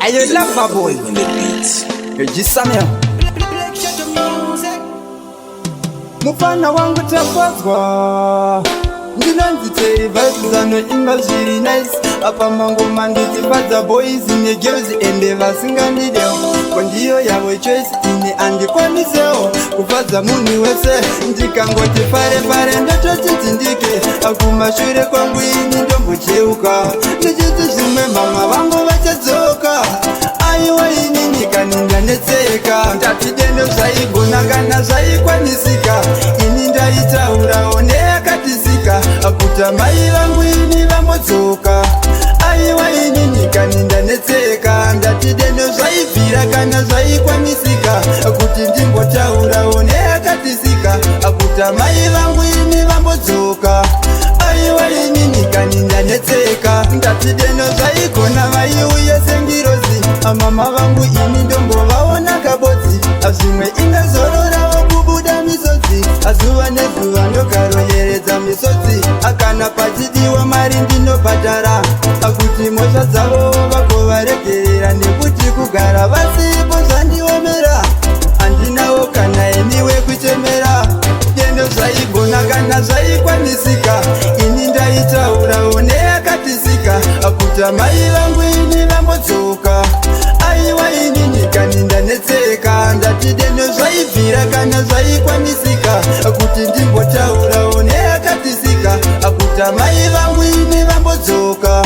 I love my boy. Jisamia mufana wangu tapazwa ndinanzitei vibes anoimba zviri nice apa mangoma ndichifadza boys negirls ende vasingandidewo kondiyo yavo choice ini andikwanisewo kufadza munhu wese ndikangoti fare ndototi ndike akumashure kwangu ini ndombocheuka ndichiti zvimwe mama vangu vachadzoka aiwa ini nyika nindanetseka ndatidendo zvaigona kana zvaikwanisika ini ndaitaurawo neyakatisika akuta mai vangu ini vambodzoka aiwa ini nyika nindanetseka ndatidendo zvaibvira kana zvaikwanisika kuti ndimbotaurawo neyakatisika akuta mai vangu ini vambodzoka aiwa ini nyika nindanetseka ndatidendo zvaigona vaiuye sengirozi amama vangu ini ndombovaona kabodzi zvimwe ingazororawo kubuda misodzi azuva nezuva ndokaroyeredza misodzi akana pachidiwa mari ndinobhadhara akuti mhosva dzavo vagovaregerera nekuti kugara vasipo zvandiomera handinawo kana eniwe kuchemera dendo zvaigona kana zvaikwanisika ini ndaitaurawo neyakatisika akuta mai vangu ini vambodzoka aiwa ini nyika nindanetseka ndatidendo zvaibvira kana zvaikwanisika kuti ndimbotaurawo neyakatisika akuta mai vangu ini vambodzoka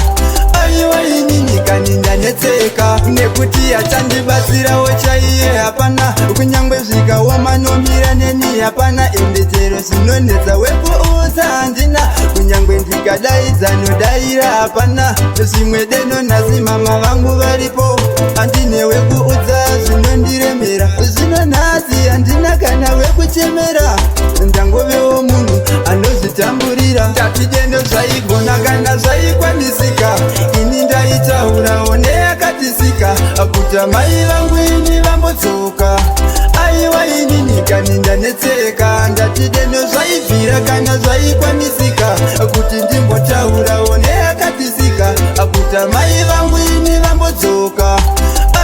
aiwa ini nyika nindanetseka nekuti yachandibatsirawo chaiye hapana kunyangwe zvikaoma nomira neni hapana endetero zvinonetsa wekuudza handina kunyangwe ndikadaidza nodaira hapana zvimwe deno nhasi mama vangu varipo handine wekuudza zvinondiremera zvino nhasi handina kana wekuchemera ndangovewo munhu anozvitamburira ndatidendo zvaigona kana zvaikwanisika ini ndaitaurawo neyakatisika akuta mai vangu ini vambodzoka aiwa ini nyika nindanetseka ndatidendo zvaibvira kana zvaikwanisika kuti ndimbotaurawo neyakatisika akuta mai vangu ini vambodzoka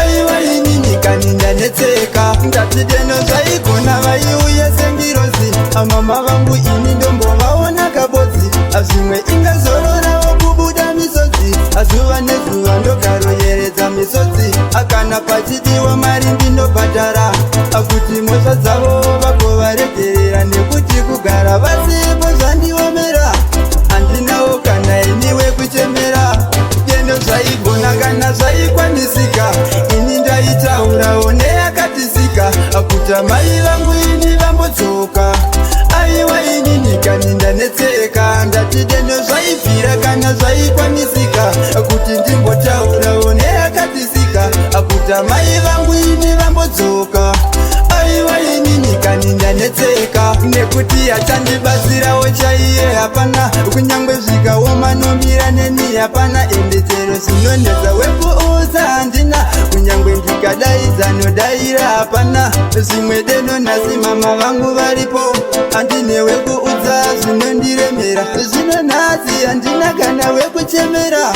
aiwa ini nyika nindanetseka ndatidendo zvaigona vaiuye sengirozi amama vangu ini ndombovaona kabodzi zvimwe ingazororawo kubuda misodzi azuva nezuva ndokaroyeredza misodzi akana pachidiwa mari ndinobhadhara akuti mhosva dzavo vagovaregerera nekuti kugara vasipo zvandiomera handinawo kana eniwe kuchemera dendo zvaigona kana zvaikwanisika ini ndaitaurawo neyakatisika akuta mai vangu ini vambodzoka aiwa ini nyika nindanetseka ndatidendo zvaibvira kana zvaikwanisika kuti ndimbotaurawo neyakatisika akuta mai vangu ini vambodzoka aiwa ini nyika nindanetseka nekuti yachandibatsirawo chaiye hapana kunyangwe zvikaoma nomira neni hapana endetero zvinonetsa wekuudza handina kunyangwe ndikadaidza nodaira hapana zvimwe deno nhasi mama vangu varipo handine wekuudza zvinondiremera zvino nhasi handina kana wekuchemera